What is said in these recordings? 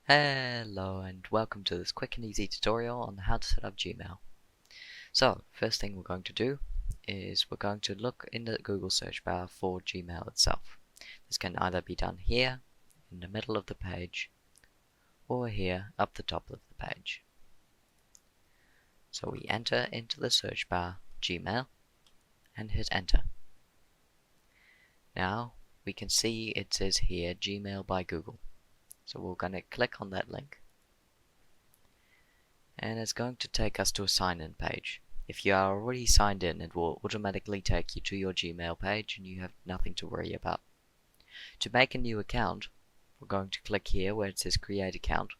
Hello and welcome to this quick and easy tutorial on how to set up Gmail. So, first thing we're going to do is we're going to look in the Google search bar for Gmail itself. This can either be done here, in the middle of the page, or here, up the top of the page. So we enter into the search bar Gmail and hit enter. Now we can see it says here Gmail by Google. So we're going to click on that link. And it's going to take us to a sign-in page. If you are already signed in, it will automatically take you to your Gmail page and you have nothing to worry about. To make a new account, we're going to click here where it says create account,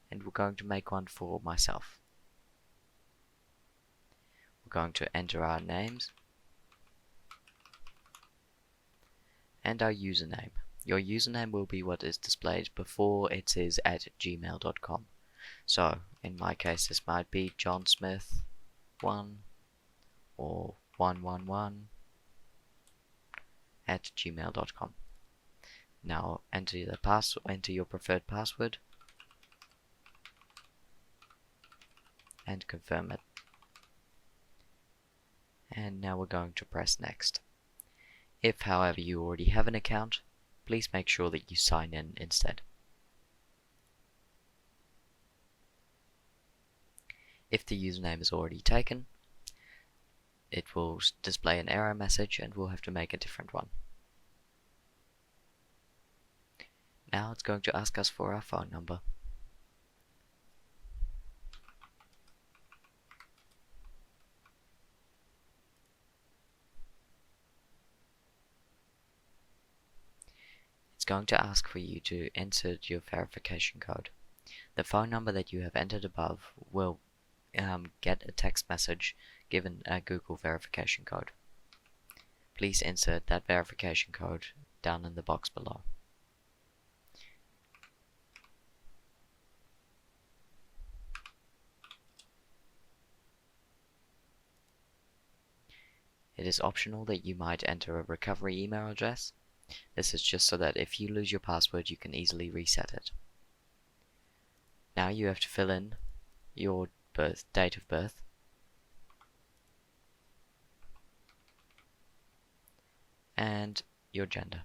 and we're going to make one for myself. We're going to enter our names and our username. Your username will be what is displayed before it says @gmail.com. So, in my case, this might be John Smith 1 or 111 @gmail.com. Now enter your preferred password and confirm it. And now we're going to press next. If, however, you already have an account, please make sure that you sign in instead. If the username is already taken, it will display an error message and we'll have to make a different one. Now it's going to ask us for our phone number. It's going to ask for you to enter your verification code. The phone number that you have entered above will get a text message given a Google verification code. Please insert that verification code down in the box below. It is optional that you might enter a recovery email address. This is just so that if you lose your password, you can easily reset it. Now you have to fill in your date of birth, and your gender.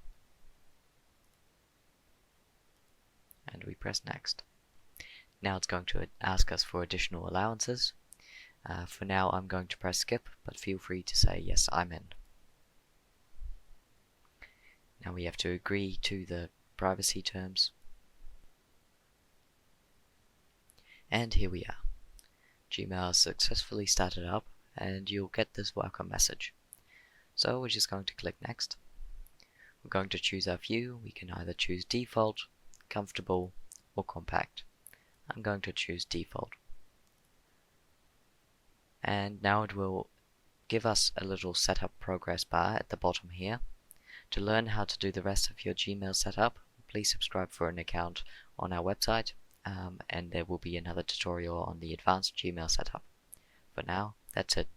And we press next. Now it's going to ask us for additional allowances. For now I'm going to press skip, but feel free to say yes, I'm in. Now we have to agree to the privacy terms. And here we are. Gmail has successfully started up and you'll get this welcome message. So we're just going to click next. We're going to choose our view. We can either choose default, comfortable, or compact. I'm going to choose default. And now it will give us a little setup progress bar at the bottom here. To learn how to do the rest of your Gmail setup, please subscribe for an account on our website, and there will be another tutorial on the advanced Gmail setup. For now, that's it.